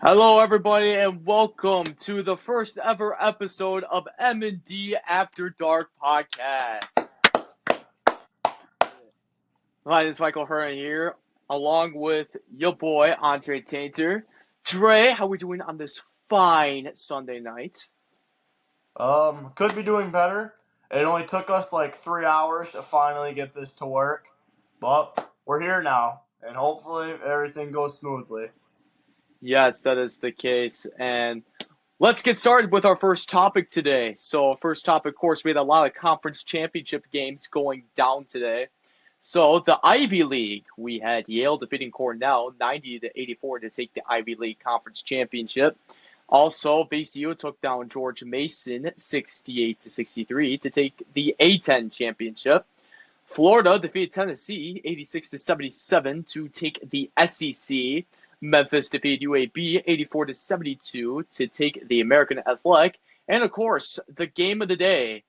Hello, everybody, and welcome to the first ever episode of M&D After Dark podcast. My name is Michael Hearn here, along with your boy Andre Tainter. Dre, how we doing on this fine Sunday night? Could be doing better. It only took us like 3 hours to finally get this to work, but we're here now, and hopefully everything goes smoothly. Yes, that is the case, and let's get started with our first topic today. So, first topic, of course, we had a lot of conference championship games going down today. So the Ivy League, we had Yale defeating Cornell 90-84 to take the Ivy League Conference Championship. Also, VCU took down George Mason 68-63 to take the A10 championship. Florida defeated Tennessee 86-77 to take the SEC. Memphis defeated UAB 84-72 to take the American Athletic. And of course, the game of the day,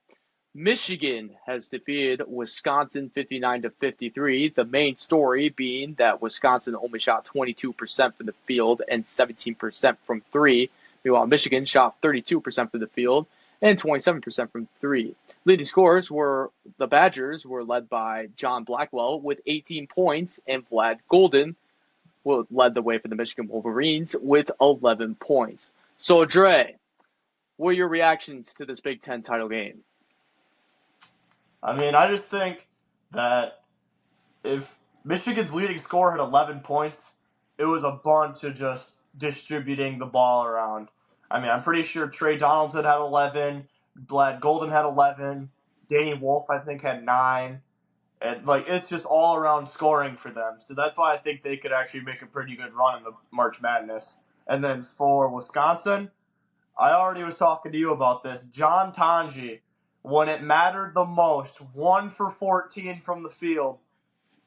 Michigan has defeated Wisconsin 59-53. The main story being that Wisconsin only shot 22% from the field and 17% from three. Meanwhile, Michigan shot 32% from the field and 27% from three. Leading scorers were the Badgers were led by John Blackwell with 18 points, and Vlad Golden led the way for the Michigan Wolverines with 11 points. So, Dre, what are your reactions to this Big Ten title game? I just think that if Michigan's leading scorer had 11 points, it was a bunch of just distributing the ball around. I'm pretty sure Trey Donaldson had 11, Vlad Golden had 11, Danny Wolf, I think, had 9. And it's just all around scoring for them. So that's why I think they could actually make a pretty good run in the March Madness. And then for Wisconsin, I already was talking to you about this. John Tanji, when it mattered the most, 1 for 14 from the field,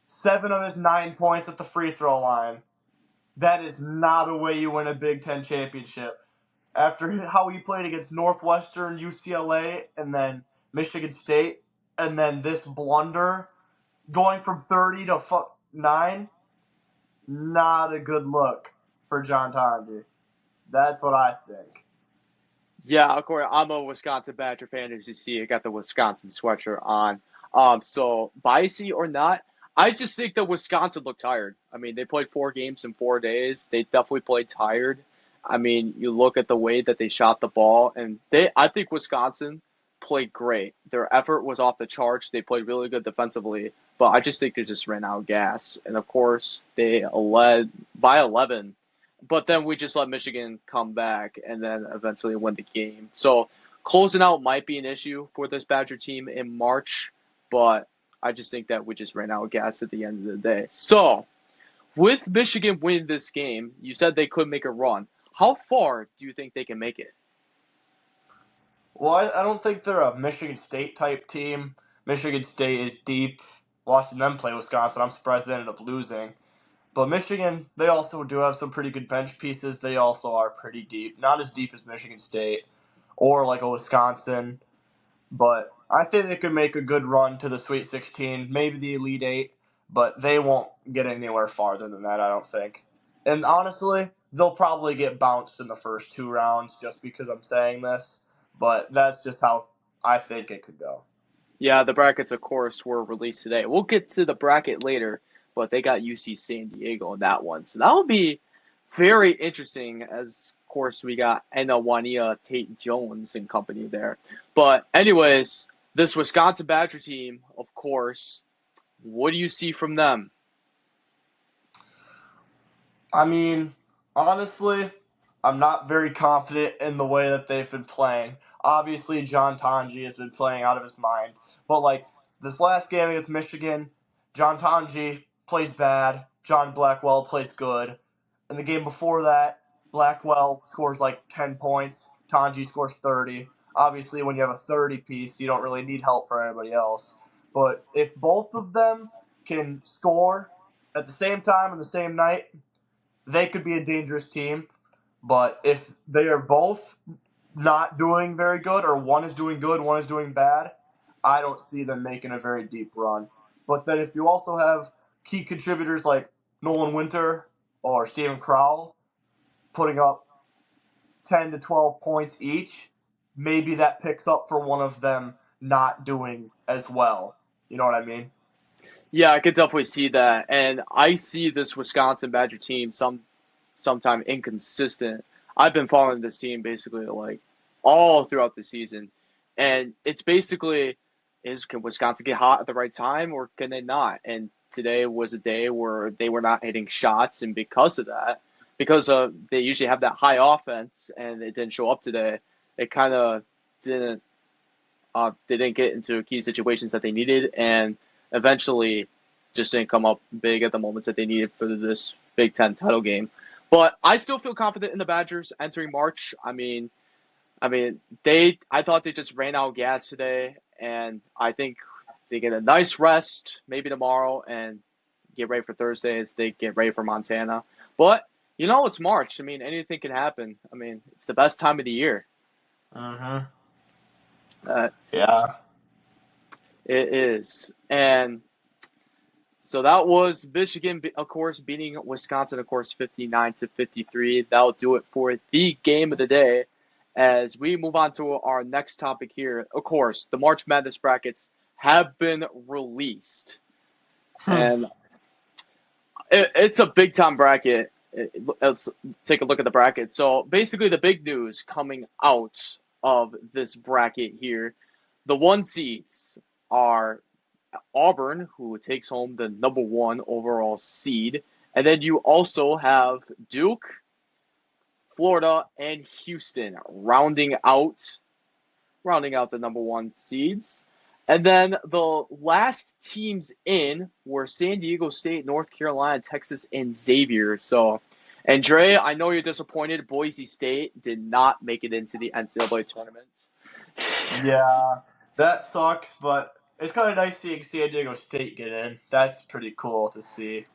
7 of his 9 points at the free throw line. That is not a way you win a Big Ten championship. After how he played against Northwestern, UCLA, and then Michigan State, and then this blunder going from 30 to 9, not a good look for John Tanji. That's what I think. Yeah, of course, I'm a Wisconsin Badger fan. As you see, I got the Wisconsin sweatshirt on. So biasy or not, I just think that Wisconsin looked tired. I mean, they played 4 games in 4 days. They definitely played tired. I mean, you look at the way that they shot the ball, and I think Wisconsin played great. Their effort was off the charts. They played really good defensively, but I just think they just ran out of gas. And of course, they led by 11, but then we just let Michigan come back and then eventually win the game. So closing out might be an issue for this Badger team in March, but I just think that we just ran out of gas at the end of the day. So with Michigan winning this game, you said they could make a run. How far do you think they can make it? Well, I don't think they're a Michigan State type team. Michigan State is deep. Watching them play Wisconsin, I'm surprised they ended up losing. But Michigan, they also do have some pretty good bench pieces. They also are pretty deep. Not as deep as Michigan State or like a Wisconsin. But I think they could make a good run to the Sweet 16, maybe the Elite Eight, but they won't get anywhere farther than that, I don't think. And honestly, they'll probably get bounced in the first 2 rounds just because I'm saying this, but that's just how I think it could go. Yeah, the brackets, of course, were released today. We'll get to the bracket later, but they got UC San Diego in that one. So that will be very interesting as, of course, we got Wania Tate Jones and company there. But anyways, this Wisconsin Badger team, of course, what do you see from them? I mean, honestly, I'm not very confident in the way that they've been playing. Obviously, John Tanji has been playing out of his mind. But, this last game against Michigan, John Tanji plays bad. John Blackwell plays good. And the game before that, Blackwell scores 10 points. Tanji scores 30. Obviously, when you have a 30 piece, you don't really need help from anybody else. But if both of them can score at the same time on the same night, they could be a dangerous team. But if they are both not doing very good, or one is doing good, one is doing bad, I don't see them making a very deep run. But then if you also have key contributors like Nolan Winter or Steven Crowell, putting up 10 to 12 points each, maybe that picks up for one of them not doing as well. You know what I mean? Yeah, I could definitely see that, and I see this Wisconsin Badger team sometime inconsistent. I've been following this team basically like all throughout the season, and it's basically can Wisconsin get hot at the right time or can they not? And today was a day where they were not hitting shots, and because of that, because they usually have that high offense and it didn't show up today, it kind of didn't they didn't get into key situations that they needed, and eventually just didn't come up big at the moments that they needed for this Big Ten title game. But I still feel confident in the Badgers entering March. I thought they just ran out of gas today, and I think they get a nice rest maybe tomorrow and get ready for Thursday as they get ready for Montana. But it's March. I mean, anything can happen. I mean, it's the best time of the year. Mm-hmm. Uh, Yeah. it is, and so that was Michigan, of course, beating Wisconsin, of course, 59-53. That'll do it for the game of the day. As we move on to our next topic here, of course, the March Madness brackets have been released. And it's a big time bracket. Let's take a look at the bracket. So basically, the big news coming out of this bracket here, the one seeds are Auburn, who takes home the number 1 overall seed. And then you also have Duke, Florida, and Houston rounding out the number 1 seeds. And then the last teams in were San Diego State, North Carolina, Texas, and Xavier. So, and Dre, I know you're disappointed. Boise State did not make it into the NCAA tournament. Yeah, that sucks, but it's kind of nice seeing San Diego State get in. That's pretty cool to see.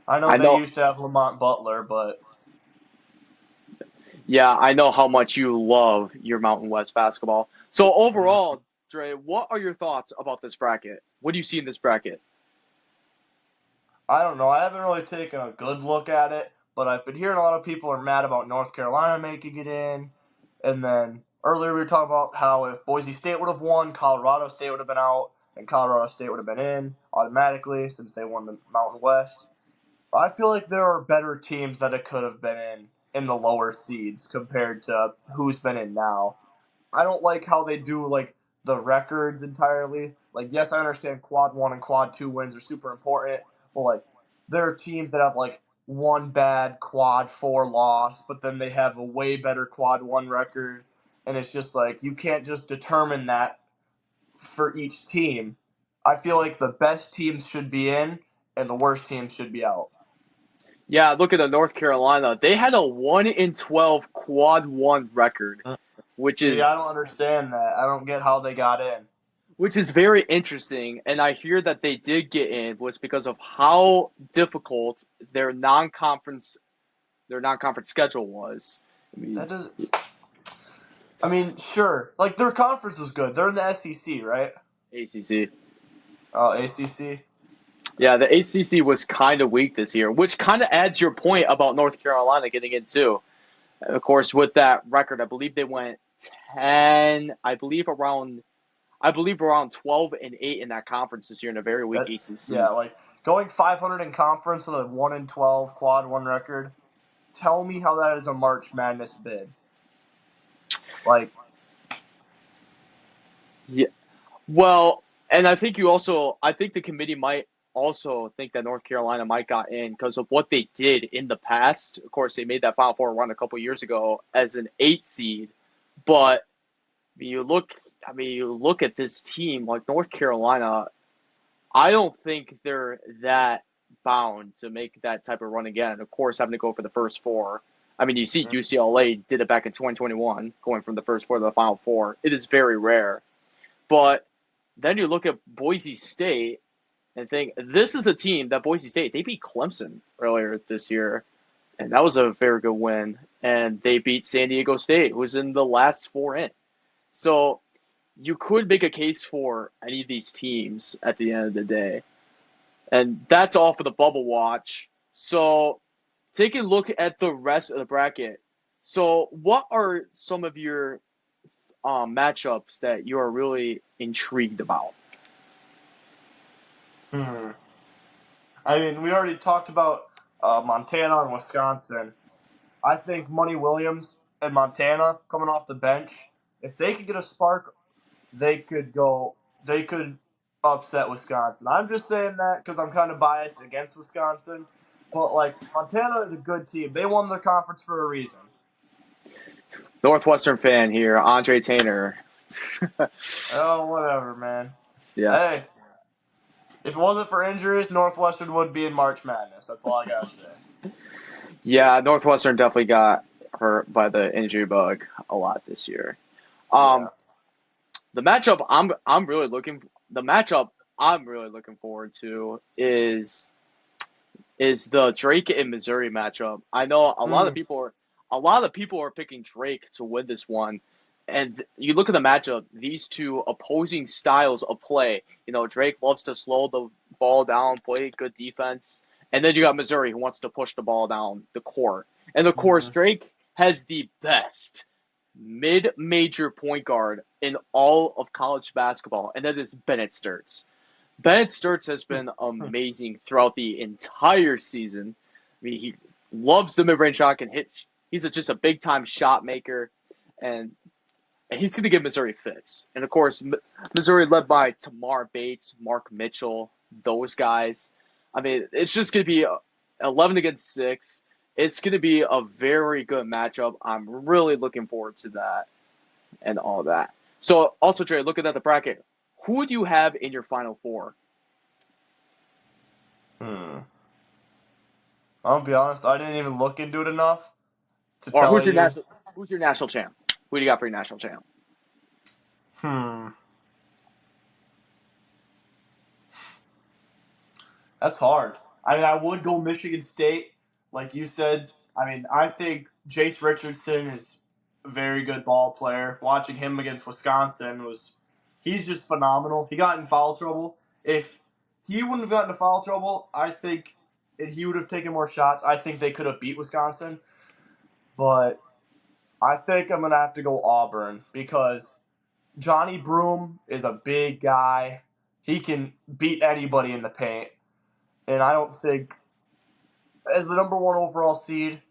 I know I they know, used to have Lamont Butler, but yeah, I know how much you love your Mountain West basketball. So overall, Dre, what are your thoughts about this bracket? What do you see in this bracket? I don't know. I haven't really taken a good look at it, but I've been hearing a lot of people are mad about North Carolina making it in. And then earlier we were talking about how if Boise State would have won, Colorado State would have been out, and Colorado State would have been in automatically since they won the Mountain West. I feel like there are better teams that it could have been in the lower seeds compared to who's been in now. I don't like how they do like the records entirely. Like, yes, I understand quad 1 and quad 2 wins are super important, but like there are teams that have like one bad quad 4 loss, but then they have a way better quad 1 record, and it's just like you can't just determine that for each team. I feel like the best teams should be in and the worst teams should be out. Yeah, look at the North Carolina. They had a 1-12 quad 1 record, which See, I is don't understand that. I don't get how they got in. very interesting. And I hear that they did get in was because of how difficult their non-conference schedule was. I mean, That does. I mean, sure. Like their conference is good. They're in the SEC, right? ACC. Oh, ACC. Yeah, the ACC was kind of weak this year, which kind of adds your point about North Carolina getting in too. Of course, with that record, I believe they went 10. I believe around 12-8 in that conference this year in a very weak That, ACC. yeah, like going 500 in conference with a 1-12 quad 1 record. Tell me how that is a March Madness bid. Like, Yeah. Well, and I think the committee might also think that North Carolina might got in because of what they did in the past. Of course, they made that Final Four run a couple years ago as an 8 seed, but you look at this team like North Carolina. I don't think they're that bound to make that type of run again. Of course, having to go for the first 4. I mean, you see UCLA did it back in 2021, going from the first 4 to the Final Four. It is very rare. But then you look at Boise State and think this is a team that Boise State, they beat Clemson earlier this year, and that was a very good win. And they beat San Diego State, who was in the last 4 in. So you could make a case for any of these teams at the end of the day. And that's all for the bubble watch. So take a look at the rest of the bracket. So, what are some of your matchups that you are really intrigued about? Hmm. I mean, we already talked about Montana and Wisconsin. I think Money Williams and Montana coming off the bench, if they could get a spark, they could go. They could upset Wisconsin. I'm just saying that because I'm kind of biased against Wisconsin, but like Montana is a good team. They won their conference for a reason. Northwestern fan here, Andre Tainer. Oh, whatever, man. Yeah. Hey, if it wasn't for injuries, Northwestern would be in March Madness. That's all I gotta say. Yeah, Northwestern definitely got hurt by the injury bug a lot this year. Yeah. Um, the matchup I'm really looking forward to is the Drake and Missouri matchup. I know Mm. a lot of people are picking Drake to win this one. And you look at the matchup, these two opposing styles of play. You know, Drake loves to slow the ball down, play good defense. And then you got Missouri who wants to push the ball down the court. And of course, Mhm. Drake has the best mid-major point guard in all of college basketball, and that is Bennett Sturts. Bennett Sturts has been amazing throughout the entire season. I mean, he loves the mid-range shot, can hit. He's just a big-time shot maker, and he's going to give Missouri fits. And of course, Missouri led by Tamar Bates, Mark Mitchell, those guys. I mean, it's just going to be 11 against 6. It's going to be a very good matchup. I'm really looking forward to that and all that. So, also, Trey, looking at the bracket, who would you have in your Final Four? Hmm. I'll be honest. I didn't even look into it enough to Or tell you. who's your national champ? Who do you got for your national champ? Hmm. That's hard. I mean, I would go Michigan State, like you said. I mean, I think Jace Richardson is a very good ball player. Watching him against Wisconsin he's just phenomenal. He got in foul trouble. If he wouldn't have gotten into foul trouble, I think he would have taken more shots. I think they could have beat Wisconsin, but I think I'm gonna have to go Auburn because Johnny Broom is a big guy. He can beat anybody in the paint. And I don't think, as the number one overall seed,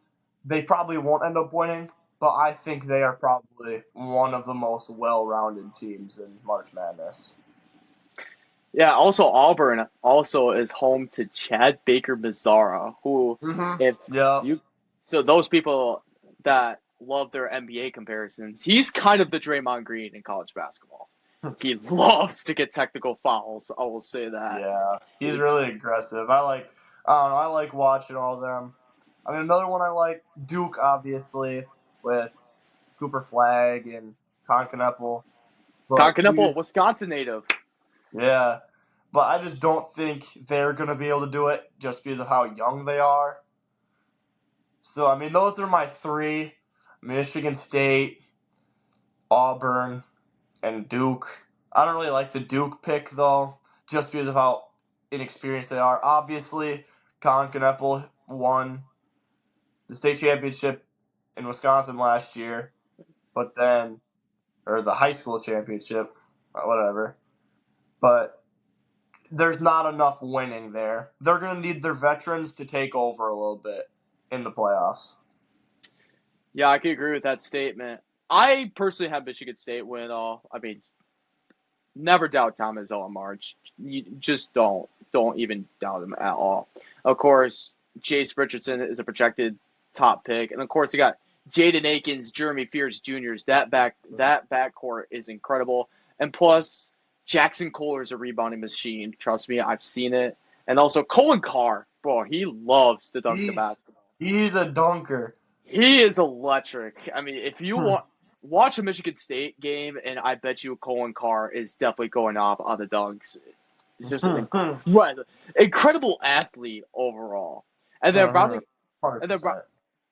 they probably won't end up winning, but I think they are probably one of the most well rounded teams in March Madness. Yeah, also Auburn also is home to Chad Baker Mazzara, who if Yeah. you so those people that love their NBA comparisons, he's kind of the Draymond Green in college basketball. He loves to get technical fouls, I will say that. Yeah. He's It's really aggressive. I don't know, I like watching all of them. I mean, another one I like, Duke, obviously, with Cooper Flag and Conkaneppel. But Concanepo, Wisconsin native. yeah. But I just don't think they're going to be able to do it just because of how young they are. So, I mean, those are my three: Michigan State, Auburn, and Duke. I don't really like the Duke pick, though, just because of how inexperienced they are. Obviously, Colin Kneppel won the state championship in Wisconsin last year, but then, or the high school championship, whatever. But there's not enough winning there. They're going to need their veterans to take over a little bit in the playoffs. Yeah, I can agree with that statement. I personally have Michigan State win all. I mean, never doubt Thomas Izzo March. You just don't even doubt him at all. Of course, Chase Richardson is a projected top pick, and of course you got Jaden Akins, Jeremy Fears Jr.'s. That backcourt is incredible, and plus Jackson Kohler is a rebounding machine. Trust me, I've seen it. And also Colin Carr, bro, he loves to dunk the He's basketball. he's a dunker. He is electric. I mean, if you Hmm. watch a Michigan State game, and I bet you Colin Carr is definitely going off on the dunks. He's just an incredible athlete overall. And then Uh-huh. rounding, and then 100%.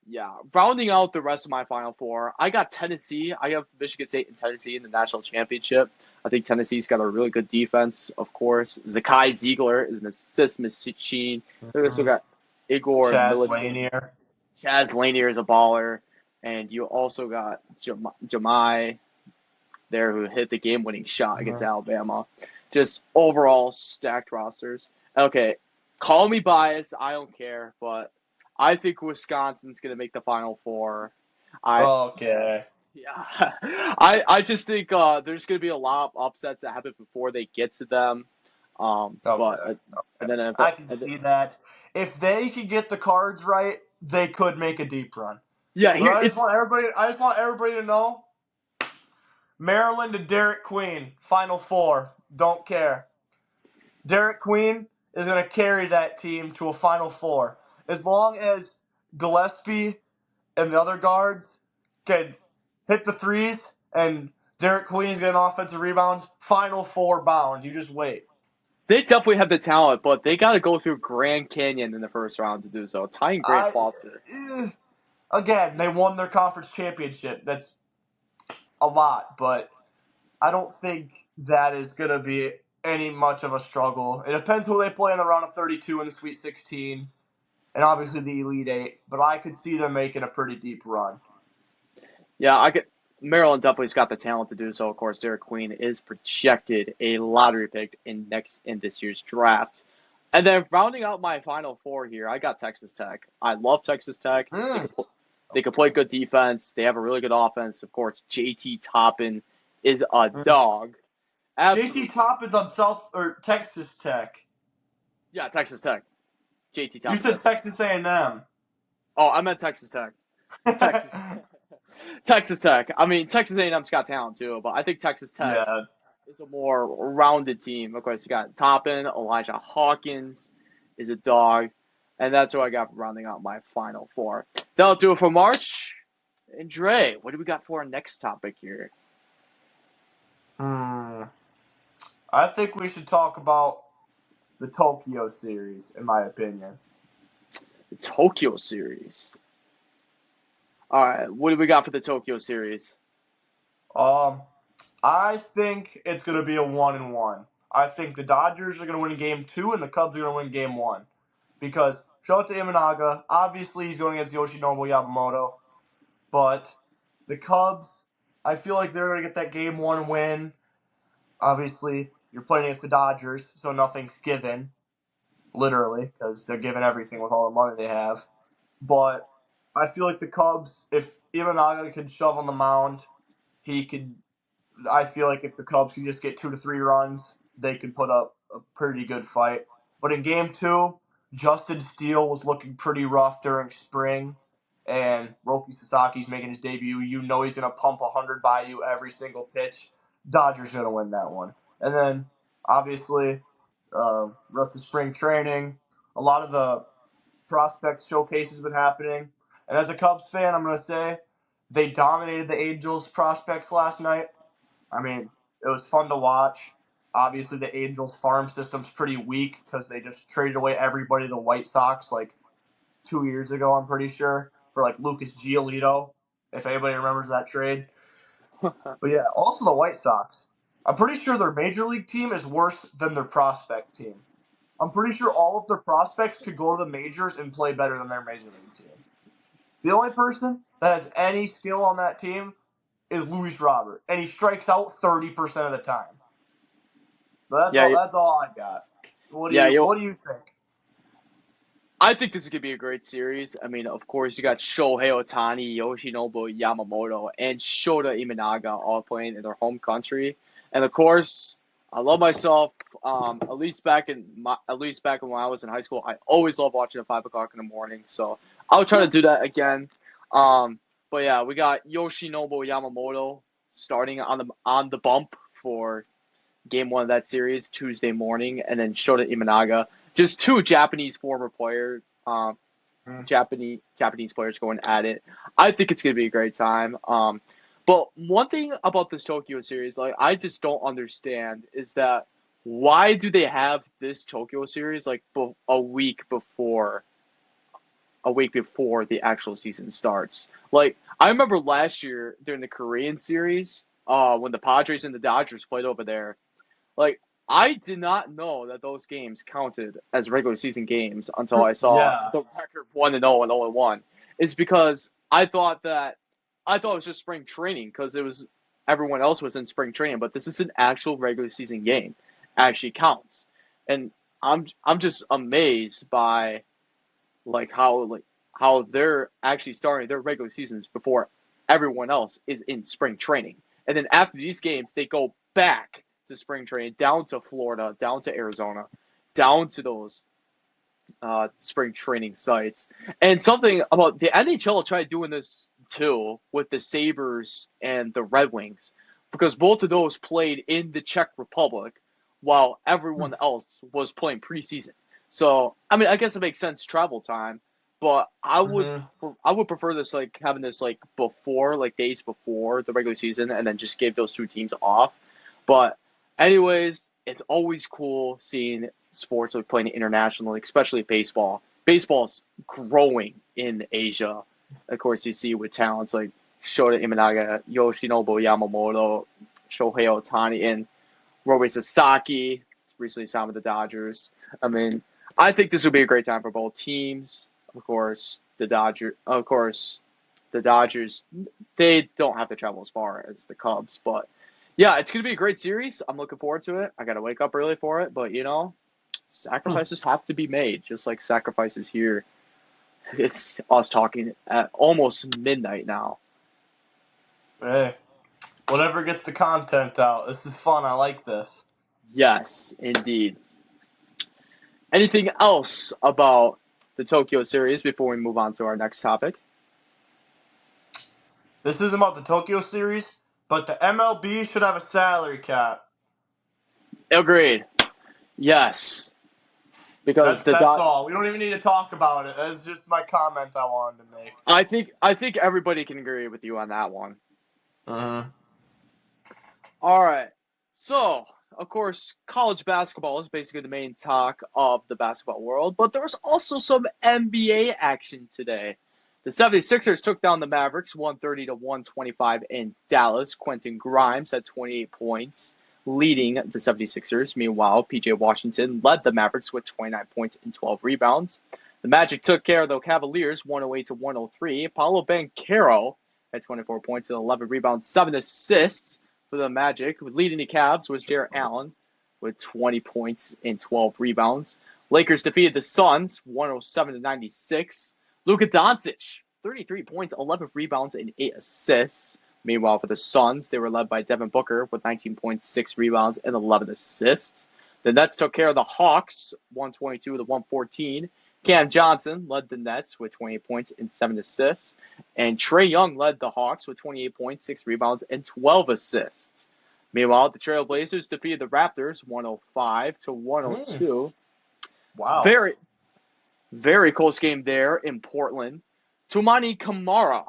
yeah, rounding out the rest of my Final Four, I got Tennessee. I have Michigan State and Tennessee in the national championship. I think Tennessee's got a really good defense, of course. Zakai Ziegler is an assist machine. They also Mhm. got Igor Chaz Milicic. Lanier. Chaz Lanier is a baller, and you also got Jamai there who hit the game-winning shot against Mhm. Alabama. Just overall stacked rosters. Okay, call me biased, I don't care, but I think Wisconsin's gonna make the Final Four. I Okay. Yeah, I just think there's gonna be a lot of upsets that happen before they get to them. But Okay. and then I can see that. If they could get the cards right, they could make a deep run. yeah, But here it's I just want everybody to know Maryland and Derek Queen, Final Four. Don't care. Derek Queen is going to carry that team to a Final Four. As long as Gillespie and the other guards can hit the threes and Derek Queen is getting offensive rebounds, Final Four bound. You just wait. they definitely have the talent, but they got to go through Grand Canyon in the first round to do so. Tying Grant I Foster. eh, Again, they won their conference championship. That's a lot, but I don't think that is going to be any much of a struggle. It depends who they play in the round of 32 and the Sweet 16, and obviously the Elite Eight. But I could see them making a pretty deep run. Yeah, I could. Maryland definitely's got the talent to do so. Of course, Derek Queen is projected a lottery pick in this year's draft. And then rounding out my Final Four here, I got Texas Tech. I love Texas Tech. Mm. They can play good defense. They have a really good offense. Of course, JT Toppin is a dog. JT Absolute, Toppin's on South or Texas Tech. yeah, Texas Tech. JT You Toppin, said yes. Texas A&M. Oh, I meant Texas Tech. Texas, Texas Tech. I mean, Texas A&M's got talent too, but I think Texas Tech Yeah. is a more rounded team. Of course, you got Toppin, Elijah Hawkins is a dog, and that's who I got for rounding out my Final Four. That'll do it for March. And Dre, what do we got for our next topic here? Hmm. I think we should talk about the Tokyo series, in my opinion. The Tokyo series. All right, what do we got for the Tokyo series? Um, I think it's going to be a 1-1. I think the Dodgers are going to win game 2 and the Cubs are going to win game 1. Because shout out to Imanaga. Obviously, he's going against Yoshinobu Yamamoto. But the Cubs, I feel like they're going to get that game 1 win. Obviously, you're playing against the Dodgers, so nothing's given, literally, because they're giving everything with all the money they have. But I feel like the Cubs, if Imanaga could shove on the mound, he could. I feel like if the Cubs can just get 2 to 3 runs, they could put up a pretty good fight. But in game 2, Justin Steele was looking pretty rough during spring, and Roki Sasaki's making his debut. You know he's going to pump 100 by you every single pitch. Dodgers going to win that one. And then, obviously, rest of spring training, a lot of the prospect showcase has been happening. And as a Cubs fan, I'm going to say they dominated the Angels prospects last night. I mean, it was fun to watch. Obviously, the Angels farm system's pretty weak because they just traded away everybody to the White Sox like 2 years ago, I'm pretty sure, for like Lucas Giolito, if anybody remembers that trade. But yeah, also the White Sox. I'm pretty sure their major league team is worse than their prospect team. I'm pretty sure all of their prospects could go to the majors and play better than their major league team. The only person that has any skill on that team is Luis Robert, and he strikes out 30% of the time. But that's all. Yeah, That's all I got. yeah, What do you think? I think this is gonna be a great series. I mean, of course, you got Shohei Ohtani, Yoshinobu Yamamoto, and Shota Imanaga all playing in their home country. And of course, I love myself. At least back when I was in high school, I always loved watching at 5 o'clock in the morning. So I'll try to do that again. But yeah, we got Yoshinobu Yamamoto starting on the bump for game 1 of that series Tuesday morning, and then Shota Imanaga. Just two Japanese former players, Japanese players going at it. I think it's gonna be a great time. But one thing about this Tokyo series, like I just don't understand, is that why do they have this Tokyo series like a week before the actual season starts? Like I remember last year during the Korean series, when the Padres and the Dodgers played over there. Like, I did not know that those games counted as regular season games until I saw Yeah, the record 1-0 and 0-1. is because I thought it was just spring training because it was everyone else was in spring training, but this is an actual regular season game. Actually counts. And I'm just amazed by how they're actually starting their regular seasons before everyone else is in spring training. And then after these games, they go back to spring training, down to Florida, down to Arizona, down to those spring training sites. And something about the NHL tried doing this too with the Sabres and the Red Wings because both of those played in the Czech Republic while everyone else was playing preseason. So, I mean, I guess it makes sense travel time, but Mm-hmm. I would prefer this like having this like before like days before the regular season and then just give those two teams off. But anyways, it's always cool seeing sports like playing internationally, especially baseball. Baseball's growing in Asia. Of course, you see with talents like Shota Imanaga, Yoshinobu Yamamoto, Shohei Ohtani, and Rohei Sasaki recently signed with the Dodgers. I mean, I think this would be a great time for both teams. The Dodgers, they don't have to travel as far as the Cubs, but yeah, it's going to be a great series. I'm looking forward to it. I got to wake up early for it, but sacrifices have to be made, just like sacrifices here. It's us talking at almost midnight now. Hey, whatever gets the content out. This is fun. I like this. Yes, indeed. Anything else about the Tokyo series before we move on to our next topic? This isn't about the Tokyo series, but the MLB should have a salary cap. Agreed. Yes, because That's all. We don't even need to talk about it. That's just my comment I wanted to make. I think everybody can agree with you on that one. Mm-hmm. All right. So, of course, college basketball is basically the main talk of the basketball world, but there was also some NBA action today. The 76ers took down the Mavericks 130 to 125 in Dallas. Quentin Grimes had 28 points, leading the 76ers. Meanwhile, PJ Washington led the Mavericks with 29 points and 12 rebounds. The Magic took care of the Cavaliers 108 to 103. Paulo Banchero had 24 points and 11 rebounds, 7 assists for the Magic. Leading the Cavs was Jarrett Allen with 20 points and 12 rebounds. Lakers defeated the Suns 107 to 96. Luka Doncic, 33 points, 11 rebounds, and 8 assists. Meanwhile, for the Suns, they were led by Devin Booker with 19 points, 6 rebounds, and 11 assists. The Nets took care of the Hawks 122 to 114. Cam Johnson led the Nets with 28 points and 7 assists. And Trae Young led the Hawks with 28 points, 6 rebounds, and 12 assists. Meanwhile, the Trailblazers defeated the Raptors 105 to 102. Wow. Very, very close game there in Portland. Toumani Camara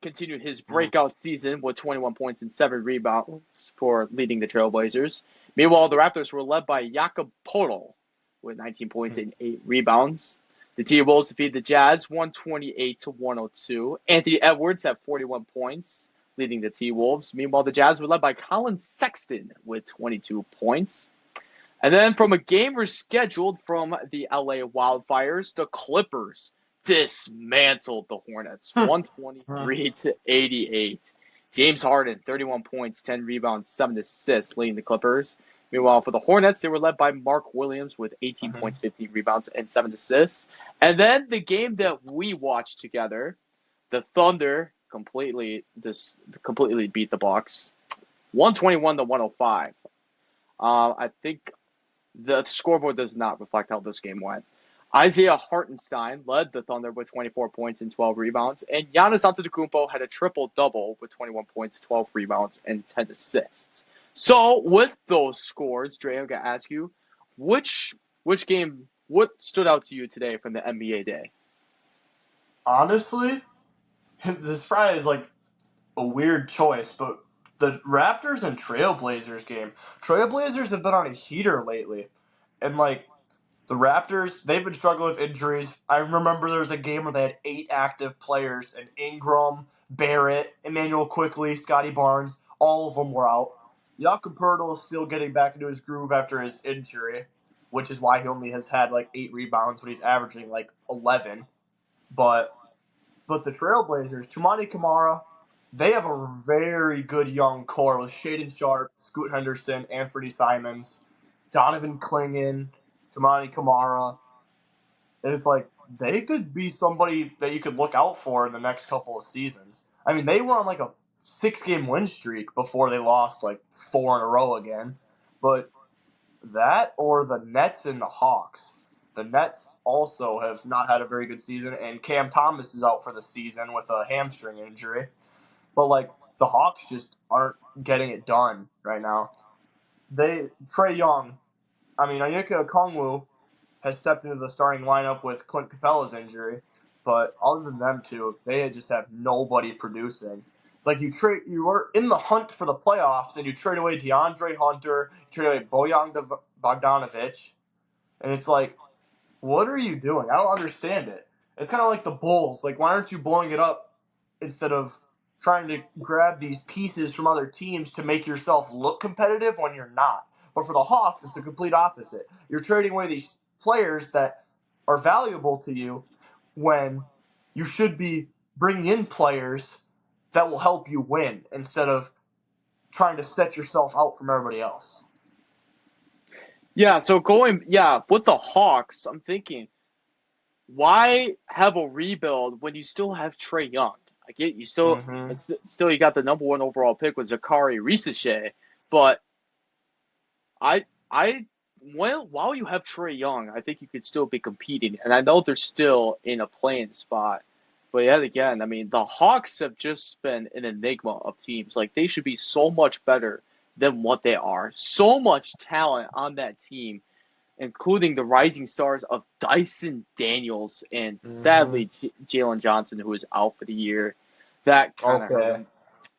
continued his breakout season with 21 points and 7 rebounds for leading the Trailblazers. Meanwhile, the Raptors were led by Jakob Poeltl with 19 points and 8 rebounds. The T-Wolves defeated the Jazz 128 to 102. Anthony Edwards had 41 points, leading the T-Wolves. Meanwhile, the Jazz were led by Colin Sexton with 22 points. And then from a game rescheduled from the LA Wildfires, the Clippers dismantled the Hornets 123 to 88. James Harden, 31 points, 10 rebounds, 7 assists, leading the Clippers. Meanwhile, for the Hornets, they were led by Mark Williams with 18 points, 15 rebounds, and 7 assists. And then the game that we watched together, the Thunder completely beat the Bucks, 121 to 105. I think the scoreboard does not reflect how this game went. Isaiah Hartenstein led the Thunder with 24 points and 12 rebounds, and Giannis Antetokounmpo had a triple-double with 21 points, 12 rebounds, and 10 assists. So, with those scores, Dre, I'm going to ask you, which game, what stood out to you today from the NBA day? Honestly, this probably is like a weird choice, but the Raptors and Trailblazers game. Trailblazers have been on a heater lately. And like the Raptors, they've been struggling with injuries. I remember there was a game where they had 8 active players, and Ingram, Barrett, Emmanuel Quickly, Scotty Barnes, all of them were out. Jakob Poeltl is still getting back into his groove after his injury, which is why he only has had like 8 rebounds, but he's averaging like 11. But But the Trailblazers, Chumani Kamara, they have a very good young core with Shaden Sharp, Scoot Henderson, Anthony Simons, Donovan Clingan, Chumani Kamara. And it's like they could be somebody that you could look out for in the next couple of seasons. I mean, they were on like a 6-game win streak before they lost like 4 in a row again. But that or the Nets and the Hawks. The Nets also have not had a very good season, and Cam Thomas is out for the season with a hamstring injury. But like the Hawks just aren't getting it done right now. Trae Young, I mean Onyeka Okongwu has stepped into the starting lineup with Clint Capella's injury, but other than them two, they just have nobody producing. It's like you were in the hunt for the playoffs, and you trade away DeAndre Hunter, you trade away Bojan Bogdanovic, and it's like, what are you doing? I don't understand it. It's kind of like the Bulls. Like, why aren't you blowing it up instead of trying to grab these pieces from other teams to make yourself look competitive when you're not? But for the Hawks, it's the complete opposite. You're trading away these players that are valuable to you when you should be bringing in players that will help you win instead of trying to set yourself out from everybody else. Yeah, so with the Hawks, I'm thinking, why have a rebuild when you still have Trae Young? I get you Mm-hmm. still you got the number one overall pick with Zachary Risichet, but I while you have Trae Young, I think you could still be competing, and I know they're still in a playing spot. But yet again, I mean, the Hawks have just been an enigma of teams. Like they should be so much better than what they are. So much talent on that team, including the rising stars of Dyson Daniels and Mm-hmm. sadly Jalen Johnson, who is out for the year. That kind of hurt Okay. him.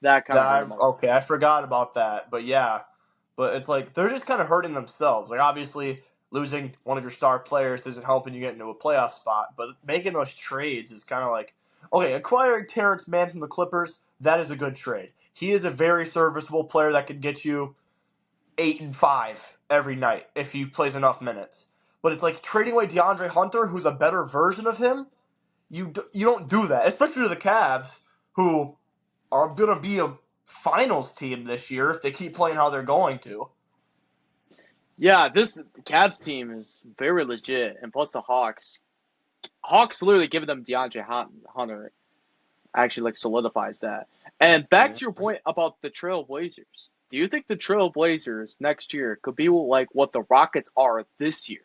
That kind of hurt him a lot. I forgot about that. But yeah, but it's like they're just kind of hurting themselves. Like obviously losing one of your star players isn't helping you get into a playoff spot, but making those trades is kind of like okay, acquiring Terrence Mann from the Clippers, that is a good trade. He is a very serviceable player that could get you 8 and 5 every night if he plays enough minutes. But it's like trading away DeAndre Hunter, who's a better version of him. You don't do that, especially to the Cavs, who are going to be a finals team this year if they keep playing how they're going to. Yeah, this Cavs team is very legit, and plus the Hawks literally giving them DeAndre Hunter actually like solidifies that. And back to your point about the Trailblazers, do you think the Trailblazers next year could be like what the Rockets are this year?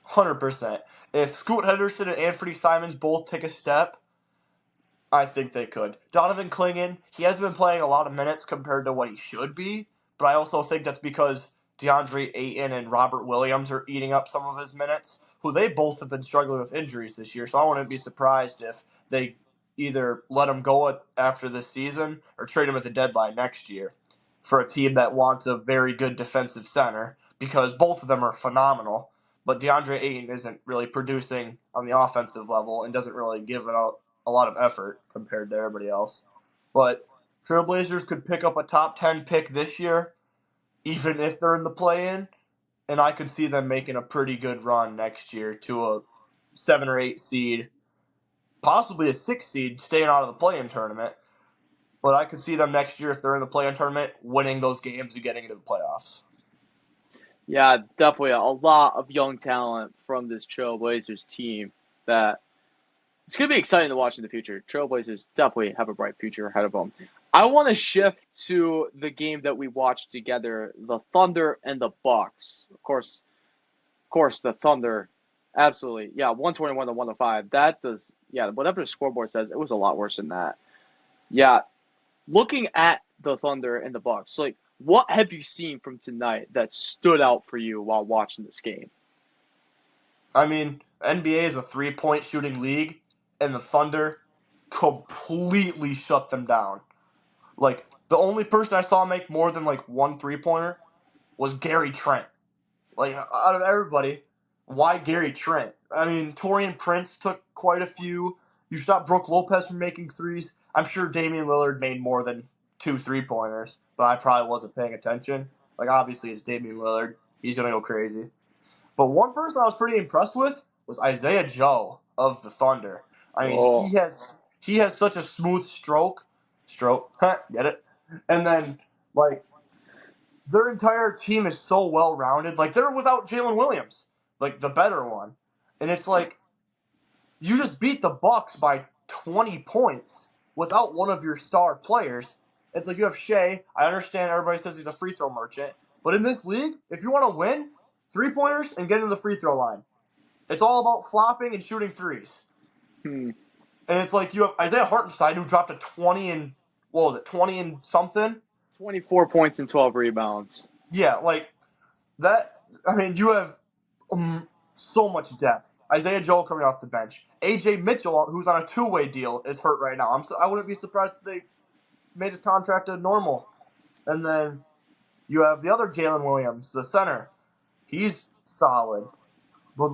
100%. If Scoot Henderson and Anthony Simons both take a step, I think they could. Donovan Clingan, he hasn't been playing a lot of minutes compared to what he should be, but I also think that's because DeAndre Ayton and Robert Williams are eating up some of his minutes, who they both have been struggling with injuries this year, so I wouldn't be surprised if they either let him go after this season or trade him at the deadline next year for a team that wants a very good defensive center, because both of them are phenomenal, but DeAndre Ayton isn't really producing on the offensive level and doesn't really give it out a lot of effort compared to everybody else. But Trailblazers could pick up a top 10 pick this year, even if they're in the play in, and I could see them making a pretty good run next year to a 7 or 8 seed, possibly a 6 seed, staying out of the play in tournament. But I could see them next year, if they're in the play in tournament, winning those games and getting into the playoffs. Yeah, definitely a lot of young talent from this Trailblazers team that it's going to be exciting to watch in the future. Trailblazers definitely have a bright future ahead of them. I want to shift to the game that we watched together, the Thunder and the Bucks. Of course, the Thunder, absolutely, yeah, 121 to 105. That does, yeah, whatever the scoreboard says, it was a lot worse than that. Yeah, looking at the Thunder and the Bucks, like, what have you seen from tonight that stood out for you while watching this game? I mean, NBA is a 3-point shooting league, and the Thunder completely shut them down. Like, the only person I saw make more than like one 3-pointer was Gary Trent. Like, out of everybody, why Gary Trent? I mean, Torian Prince took quite a few. You stopped Brooke Lopez from making threes. I'm sure Damian Lillard made more than 2 3-pointers, but I probably wasn't paying attention. Like, obviously, it's Damian Lillard. He's going to go crazy. But one person I was pretty impressed with was Isaiah Joe of the Thunder. I mean, Oh. he has such a smooth stroke, get it? And then like their entire team is so well rounded. Like they're without Jalen Williams, like the better one, and it's like you just beat the Bucks by 20 points without one of your star players. It's like you have Shea. I understand everybody says he's a free throw merchant, but in this league, if you want to win, 3-pointers and get into the free throw line. It's all about flopping and shooting threes. Hmm. And it's like you have Isaiah Hartenstein who dropped a 20 and what was it, 20 and something? 24 points and 12 rebounds. Yeah, like that. I mean, you have so much depth. Isaiah Joel coming off the bench. AJ Mitchell, who's on a two-way deal, is hurt right now. I wouldn't be surprised if they made his contract a normal. And then you have the other Jalen Williams, the center. He's solid. But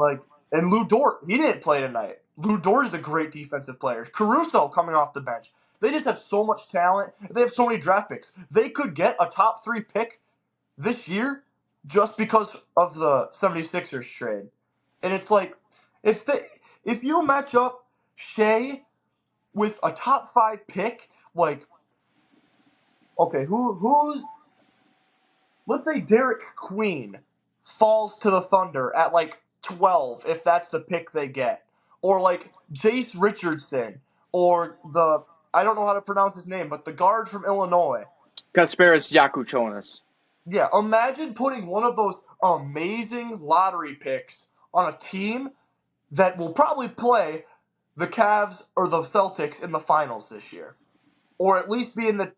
and Lou Dort, he didn't play tonight. Lou Dort is a great defensive player. Caruso coming off the bench. They just have so much talent. They have so many draft picks. They could get a top 3 pick this year just because of the 76ers trade. And it's like, if you match up Shea with a top 5 pick, like, okay, who's let's say Derek Queen falls to the Thunder at 12 if that's the pick they get. Or Jace Richardson or I don't know how to pronounce his name, but the guard from Illinois. Kasparis Yakuchonis. Yeah, imagine putting one of those amazing lottery picks on a team that will probably play the Cavs or the Celtics in the finals this year. Or at least be in the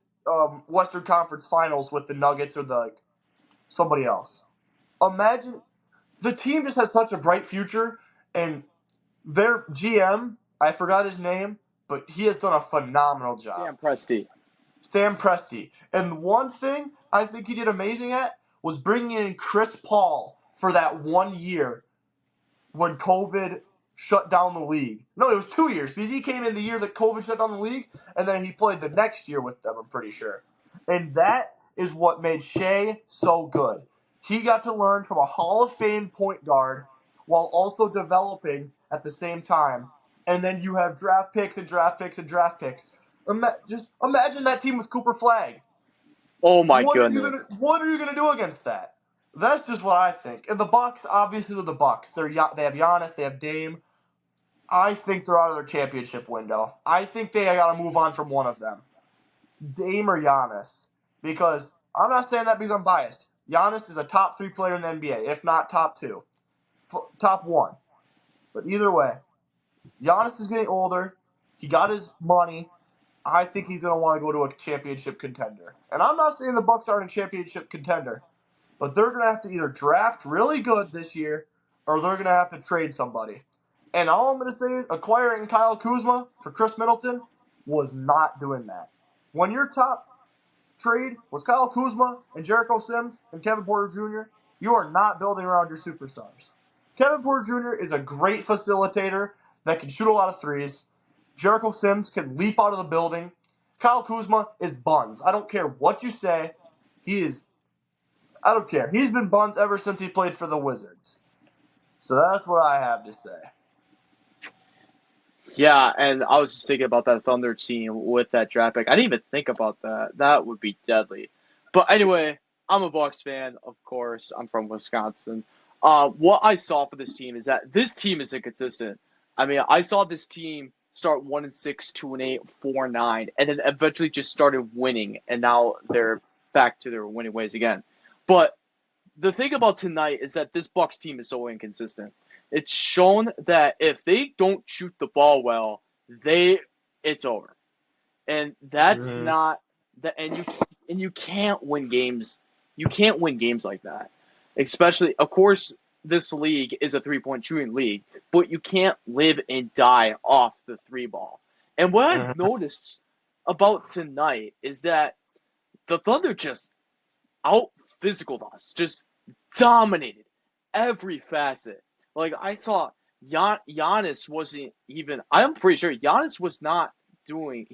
Western Conference finals with the Nuggets or somebody else. Imagine the team just has such a bright future, and their GM, I forgot his name, but he has done a phenomenal job. Sam Presti. Sam Presti. And one thing I think he did amazing at was bringing in Chris Paul for that 1 year when COVID shut down the league. No, it was 2 years because he came in the year that COVID shut down the league, and then he played the next year with them, I'm pretty sure. And that is what made Shea so good. He got to learn from a Hall of Fame point guard while also developing at the same time. And then you have draft picks and draft picks and draft picks. Just imagine that team with Cooper Flagg. Oh my goodness. What are you gonna do against that? That's just what I think. And the Bucks, obviously, they're the Bucks. They have Giannis, they have Dame. I think they're out of their championship window. I think they got to move on from one of them, Dame or Giannis, because I'm not saying that because I'm biased. Giannis is a top 3 player in the NBA, if not top 2, top 1. But either way, Giannis is getting older. He got his money. I think he's going to want to go to a championship contender. And I'm not saying the Bucks aren't a championship contender, but they're going to have to either draft really good this year or they're going to have to trade somebody. And all I'm going to say is acquiring Kyle Kuzma for Chris Middleton was not doing that. When your top trade was Kyle Kuzma and Jericho Sims and Kevin Porter Jr., you are not building around your superstars. Kevin Porter Jr. is a great facilitator that can shoot a lot of threes. Jericho Sims can leap out of the building. Kyle Kuzma is buns. I don't care what you say. I don't care. He's been buns ever since he played for the Wizards. So that's what I have to say. Yeah, and I was just thinking about that Thunder team with that draft pick. I didn't even think about that. That would be deadly. But anyway, I'm a Bucks fan, of course. I'm from Wisconsin. What I saw for this team is that this team is inconsistent. I mean, I saw this team start 1-6, 2-8, 4-9, and then eventually just started winning, and now they're back to their winning ways again. But the thing about tonight is that this Bucks team is so inconsistent. It's shown that if they don't shoot the ball well, it's over. And that's not that and you can't win games. You can't win games like that. Especially, of course, this league is a 3-point shooting league, but you can't live and die off the 3-ball. And what I've noticed about tonight is that the Thunder just out-physicaled us, just dominated every facet. Like, I saw Giannis wasn't even, I'm pretty sure Giannis was not doing,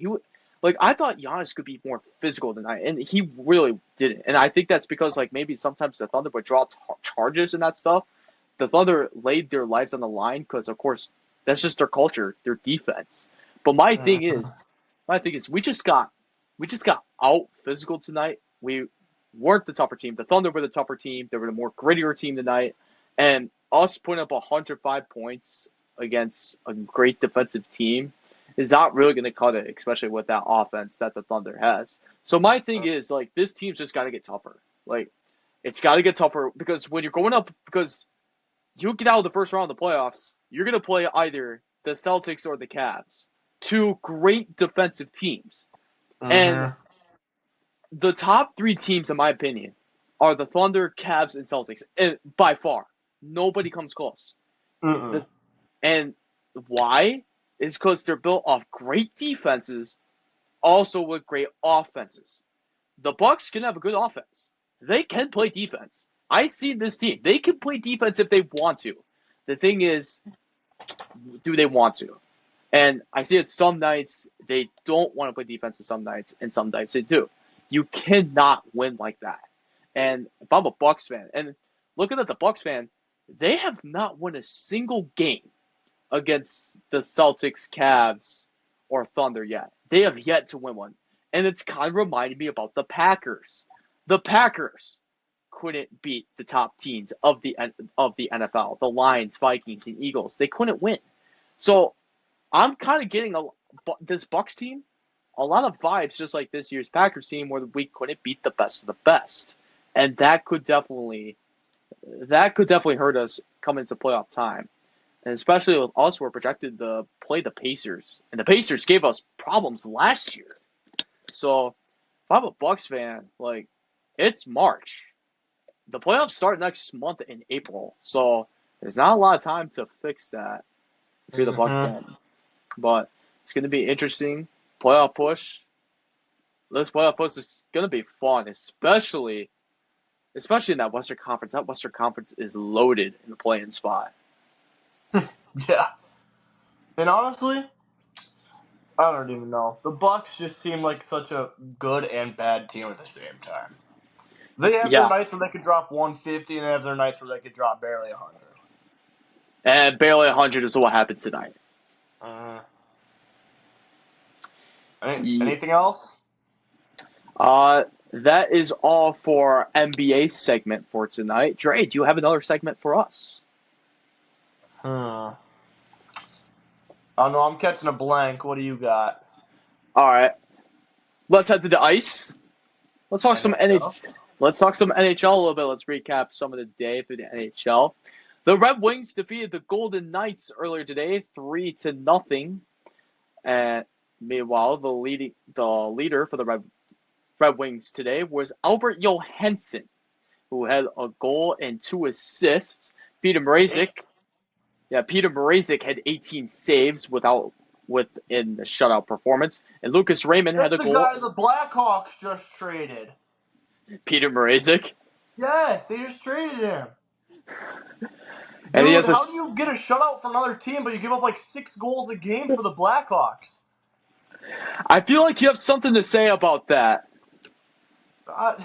I thought Giannis could be more physical tonight, and he really didn't. And I think that's because, maybe sometimes the Thunder would draw charges and that stuff. The Thunder laid their lives on the line because, of course, That's just their culture, their defense. But my thing is we just got out physical tonight. We weren't the tougher team. The Thunder were the tougher team. They were the more grittier team tonight. And us putting up 105 points against a great defensive team is not really going to cut it, especially with that offense that the Thunder has. So my thing is, like, this team's just got to get tougher. Like, it's got to get tougher because when you're going up, because you get out of the first round of the playoffs, you're going to play either the Celtics or the Cavs, two great defensive teams. And the top three teams, in my opinion, are the Thunder, Cavs, and Celtics. And by far, nobody comes close. And why? Is because they're built off great defenses, also with great offenses. The Bucks can have a good offense. They can play defense. I see this team. They can play defense if they want to. The thing is, do they want to? And I see it some nights they don't want to play defense, and some nights they do. You cannot win like that. And if I'm a Bucks fan, and looking at the Bucks fan, they have not won a single game against the Celtics, Cavs, or Thunder yet. They have yet to win one. And it's kind of reminding me about the Packers. The Packers couldn't beat the top teams of the NFL, the Lions, Vikings, and Eagles. They couldn't win. So I'm kind of getting this Bucks team a lot of vibes just like this year's Packers team where we couldn't beat the best of the best. And that could definitely hurt us coming into playoff time. And especially with us, we're projected to play the Pacers. And the Pacers gave us problems last year. So if I'm a Bucks fan, like, it's March. The playoffs start next month in April. So there's not a lot of time to fix that if you're the Bucks fan. But it's going to be interesting. Playoff push. This playoff push is going to be fun, especially in that Western Conference. That Western Conference is loaded in the play-in spot. Yeah. And honestly, I don't even know. The Bucks just seem like such a good and bad team at the same time. They have their nights where they could drop 150, and they have their nights where they could drop barely 100. And barely 100 is what happened tonight. Anything else? That is all for our NBA segment for tonight. Dre, do you have another segment for us? I don't know. I'm catching a blank. What do you got? All right. Let's head to the ice. Let's talk some NHL. Let's talk some NHL a little bit. Let's recap some of the day for the NHL. The Red Wings defeated the Golden Knights earlier today, 3-0. And meanwhile, the leader for the Red Wings today was Albert Johansson, who had a goal and 2 assists. Peter Mrazek had 18 saves within the shutout performance, and Lucas Raymond had a goal. That's the guy the Blackhawks just traded. Peter Mrazek? Yes, they just traded him. Dude, how do you get a shutout for another team, but you give up like 6 goals a game for the Blackhawks? I feel like you have something to say about that. I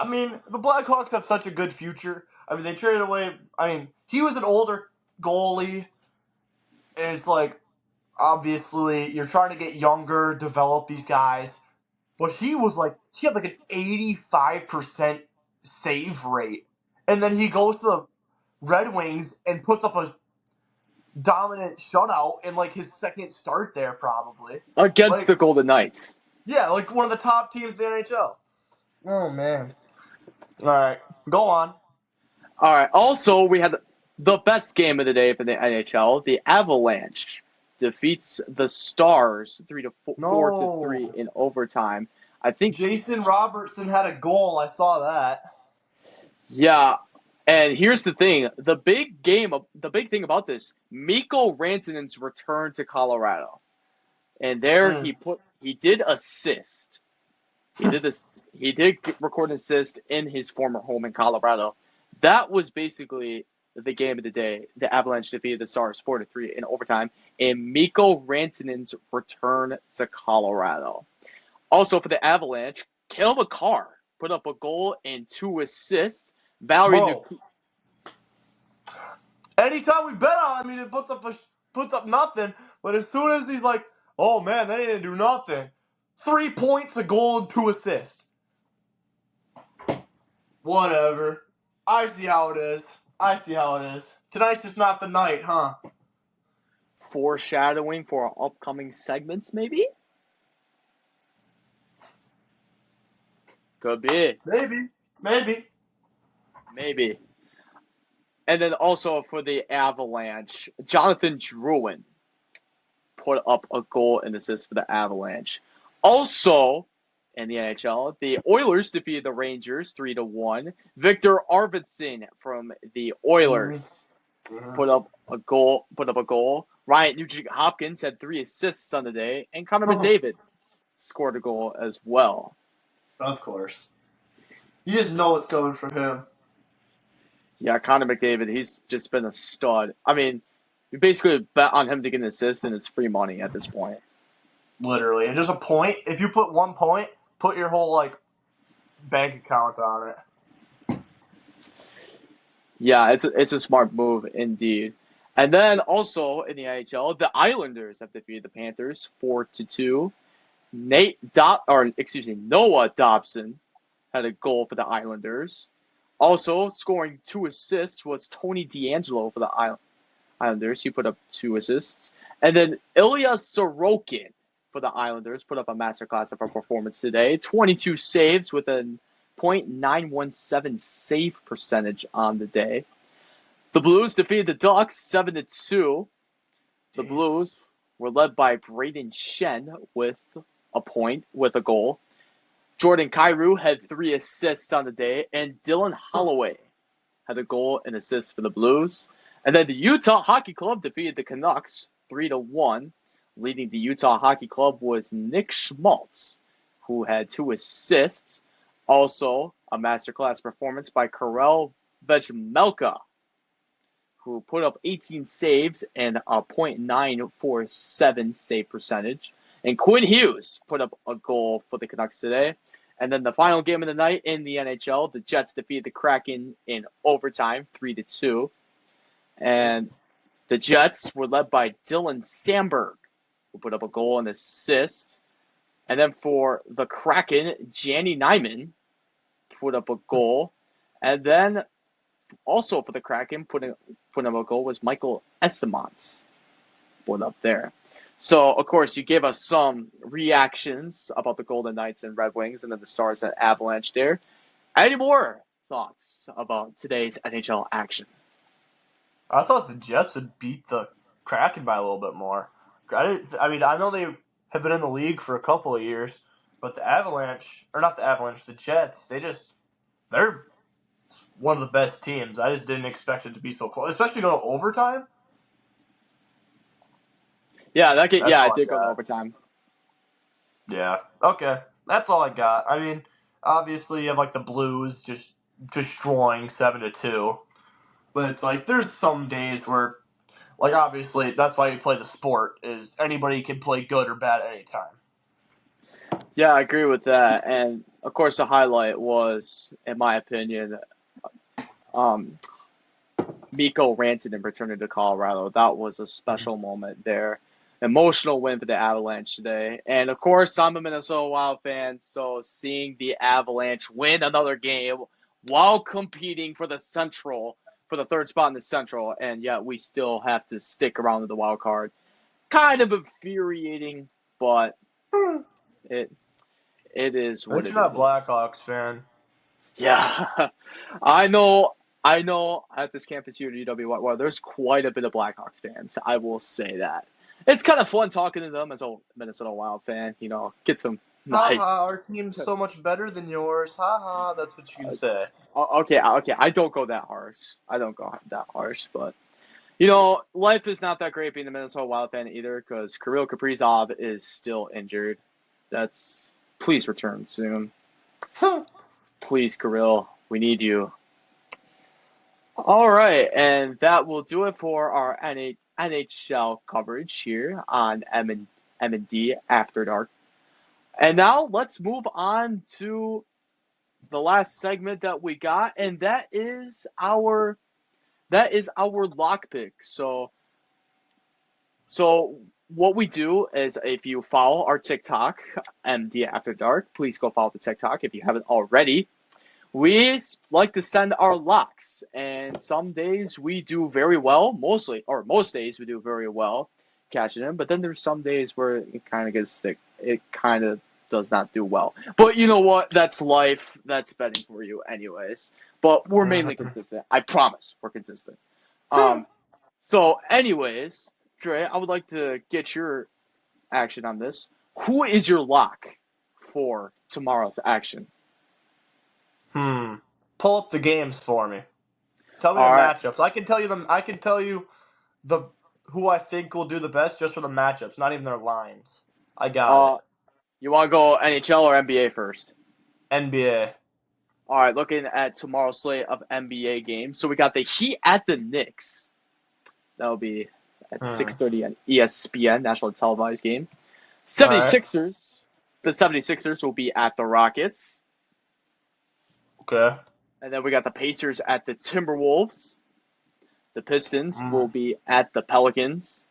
mean, the Blackhawks have such a good future. I mean, they traded away. I mean, he was an older goalie. It's like, obviously, you're trying to get younger, develop these guys. But he had like an 85% save rate. And then he goes to the Red Wings and puts up a dominant shutout in like his second start there, probably. Against the Golden Knights. Yeah, like one of the top teams in the NHL. Oh, man. All right, go on. All right, also, we had the best game of the day for the NHL. The Avalanche defeats the Stars 4-3 in overtime. I think Jason Robertson had a goal. I saw that. Yeah, and here's the thing: the big thing about this, Mikko Rantanen's return to Colorado, and there he did assist. He did record an assist in his former home in Colorado. That was basically the game of the day. The Avalanche defeated the Stars 4-3 in overtime, and Mikko Rantanen's return to Colorado. Also for the Avalanche, Cale Makar put up a goal and 2 assists. Anytime we bet on him, he puts up puts up nothing. But as soon as he's like, oh man, they didn't do nothing. 3 points, a goal, and 2 assists. Whatever. I see how it is. Tonight's just not the night, huh? Foreshadowing for our upcoming segments, maybe? Could be. Maybe. Maybe. And then also for the Avalanche, Jonathan Drouin put up a goal and assist for the Avalanche. Also, in the NHL, the Oilers defeated the Rangers 3-1. Victor Arvidsson from the Oilers put up a goal. Ryan Nugent-Hopkins had 3 assists on the day, and Connor McDavid scored a goal as well. Of course. You just know what's going for him. Yeah, Connor McDavid, he's just been a stud. I mean, you basically bet on him to get an assist, and it's free money at this point. Literally. And just a point. If you put 1 point, put your whole, bank account on it. Yeah, it's a smart move indeed. And then also in the NHL, the Islanders have defeated the Panthers 4-2. Noah Dobson had a goal for the Islanders. Also scoring 2 assists was Tony DeAngelo for the Islanders. He put up 2 assists. And then Ilya Sorokin for the Islanders put up a masterclass of a performance today. 22 saves with a .917 save percentage on the day. The Blues defeated the Ducks 7-2. The Blues were led by Braden Shen with a goal. Jordan Kyrou had 3 assists on the day, and Dylan Holloway had a goal and assist for the Blues. And then the Utah Hockey Club defeated the Canucks 3-1. Leading the Utah Hockey Club was Nick Schmaltz, who had 2 assists. Also, a masterclass performance by Karel Vejmelka, who put up 18 saves and a .947 save percentage. And Quinn Hughes put up a goal for the Canucks today. And then the final game of the night in the NHL, the Jets defeated the Kraken in overtime, 3-2. And the Jets were led by Dylan Samberg, who put up a goal and assist. And then for the Kraken, Janny Nyman put up a goal. And then also for the Kraken, putting up a goal was Michael Esimont. Put up there. So, of course, you gave us some reactions about the Golden Knights and Red Wings and then the Stars and Avalanche there. Any more thoughts about today's NHL action? I thought the Jets would beat the Kraken by a little bit more. I know they have been in the league for a couple of years, but the Jets, they're one of the best teams. I just didn't expect it to be so close, especially going to overtime. Yeah, it did go to overtime. Yeah, okay. That's all I got. I mean, obviously you have the Blues just destroying 7-2. But it's there's some days where obviously that's why you play the sport, is anybody can play good or bad at any time. Yeah, I agree with that. And of course the highlight was, in my opinion, Mikko Rantanen returning to Colorado. That was a special moment there. Emotional win for the Avalanche today. And of course, I'm a Minnesota Wild fan, so seeing the Avalanche win another game while competing for the third spot in the Central, and yet we still have to stick around with the wild card. Kind of infuriating, but it is what it is. You're not a Blackhawks fan. Yeah, I know. At this campus here at UW, there's quite a bit of Blackhawks fans. I will say that. It's kind of fun talking to them as a Minnesota Wild fan. Get some nice. Our team's so much better than yours. That's what you can say. Okay. I don't go that harsh. But life is not that great being a Minnesota Wild fan either, because Kirill Kaprizov is still injured. Please return soon. Please, Kirill, we need you. All right, and that will do it for our NHL coverage here on M&D After Dark. And now let's move on to the last segment that we got, and that is our lock pick. So So what we do is if you follow our TikTok, MDafterDark, please go follow the TikTok if you haven't already. We like to send our locks, and some days we do very well, most days we do very well catching them, but then there's some days where it kind of gets stick. It kind of does not do well. But you know what? That's life. That's betting for you anyways. But we're mainly consistent. I promise we're consistent. Um, so anyways, Dre, I would like to get your action on this. Who is your lock for tomorrow's action? Pull up the games for me. Tell me the All right. matchups. I can tell you them. I can tell you the who I think will do the best just for the matchups, not even their lines. I got it. Uh, You want to go NHL or NBA first? NBA. All right, looking at tomorrow's slate of NBA games. So we got the Heat at the Knicks. That'll be at Hmm. 6:30 on ESPN, national televised game. All right. 76ers. The 76ers will be at the Rockets. Okay. And then we got the Pacers at the Timberwolves. The Pistons will Mm. be at the Pelicans.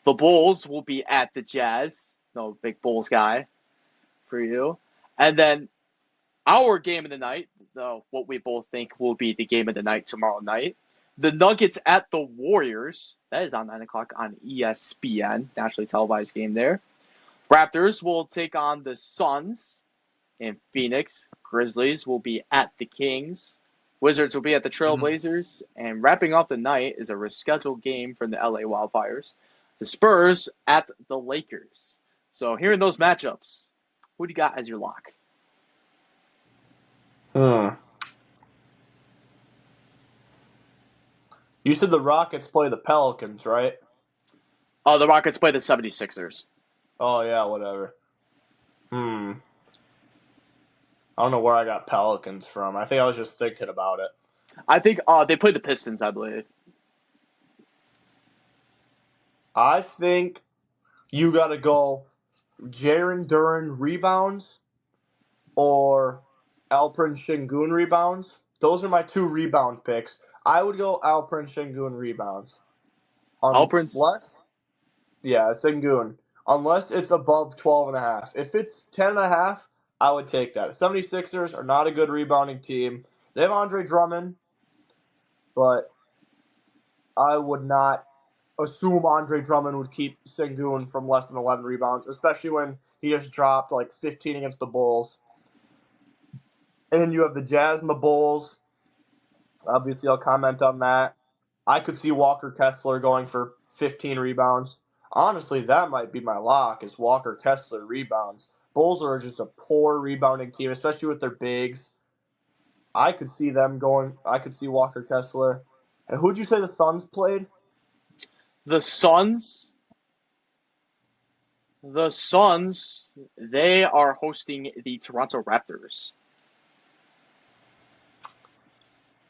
The Bulls will be at the Jazz. No big Bulls guy for you. And then our game of the night, what we both think will be the game of the night tomorrow night. The Nuggets at the Warriors. That is on 9 o'clock on ESPN, nationally televised game there. Raptors will take on the Suns in Phoenix. Grizzlies will be at the Kings. Wizards will be at the Mhm. Trailblazers. And wrapping up the night is a rescheduled game from the LA Wildfires. The Spurs at the Lakers. So here in those matchups, who do you got as your lock? Hmm. You said the Rockets play the Pelicans, right? Oh, the Rockets play the 76ers. Oh yeah, whatever. Hmm. I don't know where I got Pelicans from. I think I was just thinking about it. I think they play the Pistons, I believe. I think you got to go Jaren Duran rebounds or Alperen Şengün rebounds. Those are my two rebound picks. I would go Alperen Şengün rebounds. Alprin's. Unless, yeah, Şengün. Unless it's above 12 and a half. If it's 10 and a half, I would take that. 76ers are not a good rebounding team. They have Andre Drummond, but I would not assume Andre Drummond would keep Şengün from less than 11 rebounds, especially when he just dropped like 15 against the Bulls. And you have the Jazz and the Bulls. Obviously, I'll comment on that. I could see Walker Kessler going for 15 rebounds. Honestly, that might be my lock is Walker Kessler rebounds. Bulls are just a poor rebounding team, especially with their bigs. I could see them going. I could see Walker Kessler. And who'd you say the Suns played? The Suns. The Suns. They are hosting the Toronto Raptors.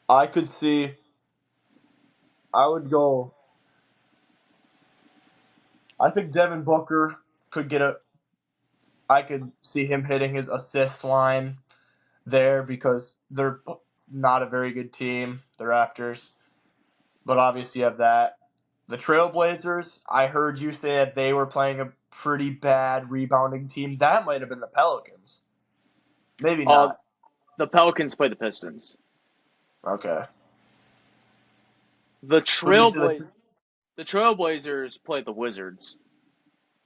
I could see. I would go. I think Devin Booker could get a. I could see him hitting his assist line there because they're not a very good team, the Raptors. But obviously, you have that. The Trailblazers, I heard you say that they were playing a pretty bad rebounding team. That might have been the Pelicans. Maybe Uh, not. the Pelicans play the Pistons. Okay. The Who'd you say Trailbla- the Trailblazers play the Wizards.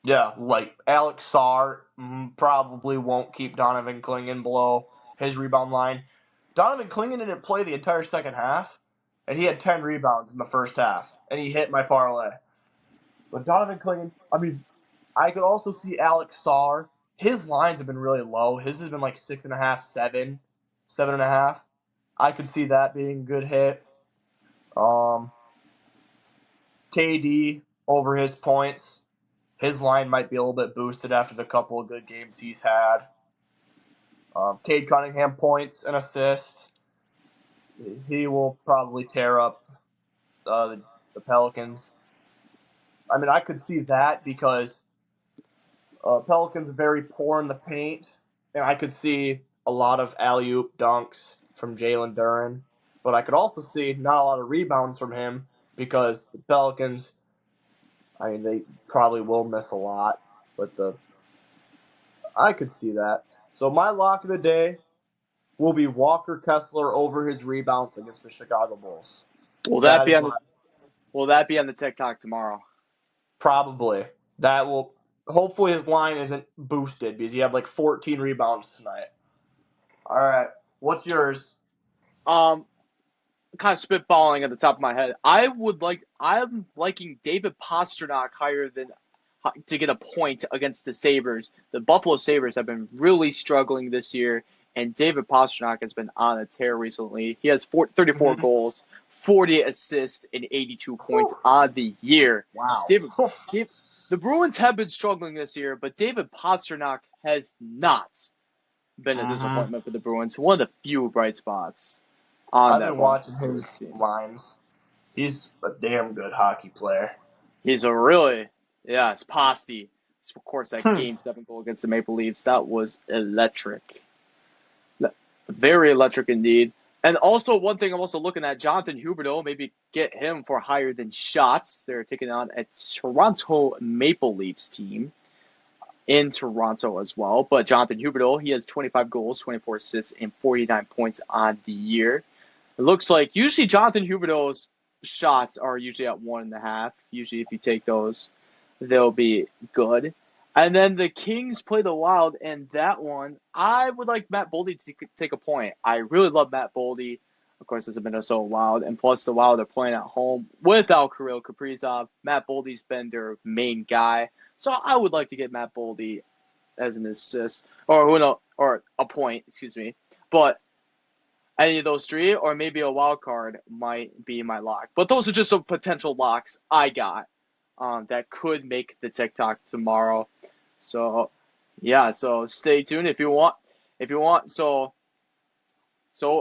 Yeah, like Alex Sarr probably won't keep Donovan Clingan below his rebound line. Donovan Clingan didn't play the entire second half, and he had 10 rebounds in the first half, and he hit my parlay. But Donovan Clingan, I mean, I could also see Alex Sarr. His lines have been really low. His has been like 6.5, 7, 7.5. I could see that being a good hit. Um, KD over his points. His line might be a little bit boosted after the couple of good games he's had. Cade Cunningham points and assists. He will probably tear up the Pelicans. I mean, I could see that because Pelicans are very poor in the paint, and I could see a lot of alley-oop dunks from Jalen Duren. But I could also see not a lot of rebounds from him because the Pelicans I mean, they probably will miss a lot, but I could see that. So my lock of the day will be Walker Kessler over his rebounds against the Chicago Bulls. Will that That be is on my the Will that be on the TikTok tomorrow? probably. That will hopefully his line isn't boosted because he had like 14 rebounds tonight. All right, what's yours? Um, kind of spitballing at the top of my head. I'm liking David Pasternak higher than to get a point against the Sabres. The Buffalo Sabres have been really struggling this year, and David Pasternak has been on a tear recently. He has 34 Mm-hmm. goals, 40 assists, and 82 points on the year. Wow. David, Dave, the Bruins have been struggling this year, but David Pasternak has not been a Mm-hmm. disappointment for the Bruins. One of the few bright spots on I've that been Boston watching Bruins his team. lines. He's a damn good hockey player. He's a really, yes, Posty. Of course, that Hmm. Game 7 goal against the Maple Leafs, that was electric. Very electric indeed. And also, one thing I'm also looking at, Jonathan Huberdeau, maybe get him for higher than shots. They're taking on a Toronto Maple Leafs team in Toronto as well. But Jonathan Huberdeau, he has 25 goals, 24 assists, and 49 points on the year. It looks like usually Jonathan Huberdeau's shots are usually at 1.5. Usually, if you take those, they'll be good. And then the Kings play the Wild, and that one, I would like Matt Boldy to take a point. I really love Matt Boldy. Of course, it's a Minnesota Wild, and plus the Wild are playing at home without Kirill Kaprizov. Matt Boldy's been their main guy, so I would like to get Matt Boldy as an assist, or a point, excuse me. But any of those three, or maybe a wild card might be my lock. But those are just some potential locks I got that could make the TikTok tomorrow. So yeah, so stay tuned if you want. If you want, so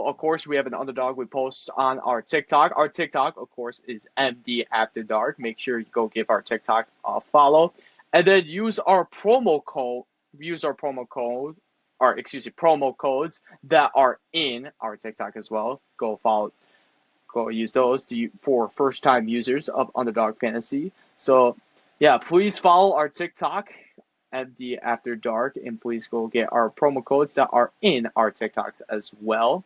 of course we have an underdog we post on our TikTok. Our TikTok, of course, is MDafterDark. Make sure you go give our TikTok a follow, and then use our promo code. Use our promo code, or excuse me, promo codes that are in our TikTok as well. Go follow, go use those for first time users of Underdog Fantasy. So yeah, please follow our TikTok, MD After Dark, and please go get our promo codes that are in our TikToks as well.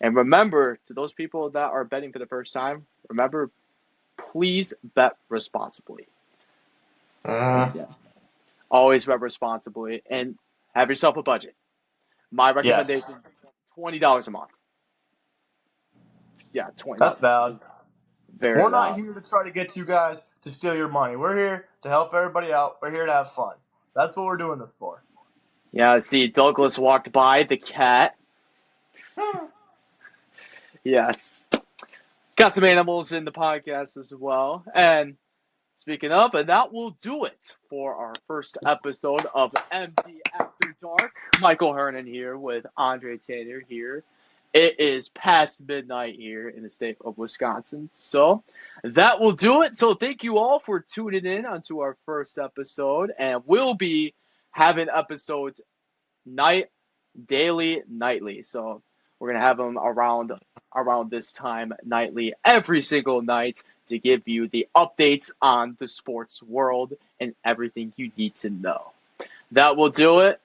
And remember, to those people that are betting for the first time, remember, please bet responsibly. And yeah, always bet responsibly and have yourself a budget. My Yes, recommendation, $20 a month. Yeah, that's $20 a month valid. is very We're not valid. here to try to get you guys to steal your money. We're here to help everybody out. We're here to have fun. That's what we're doing this for. Yeah, see, Douglas walked by the cat. Yes. Got some animals in the podcast as well. And speaking of, and that will do it for our first episode of MD After Dark. Michael Hernan here with Andre Taylor here. It is past midnight here in the state of Wisconsin. So that will do it. So thank you all for tuning in onto our first episode. And we'll be having episodes daily, nightly. So we're gonna have them around this time nightly, every single night, to give you the updates on the sports world and everything you need to know. That will do it.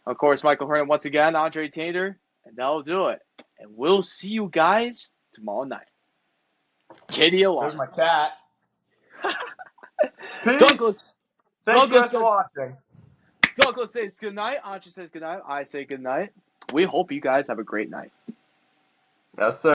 Of course, Michael Hernan once again, Andre Taylor, and that'll do it. And we'll see you guys tomorrow night. Kitty There's alarm. my cat. Douglas Peace. Thank you Douglas guys for says watching. Douglas says good night. Andre says good night. I say good night. We hope you guys have a great night. Yes, sir.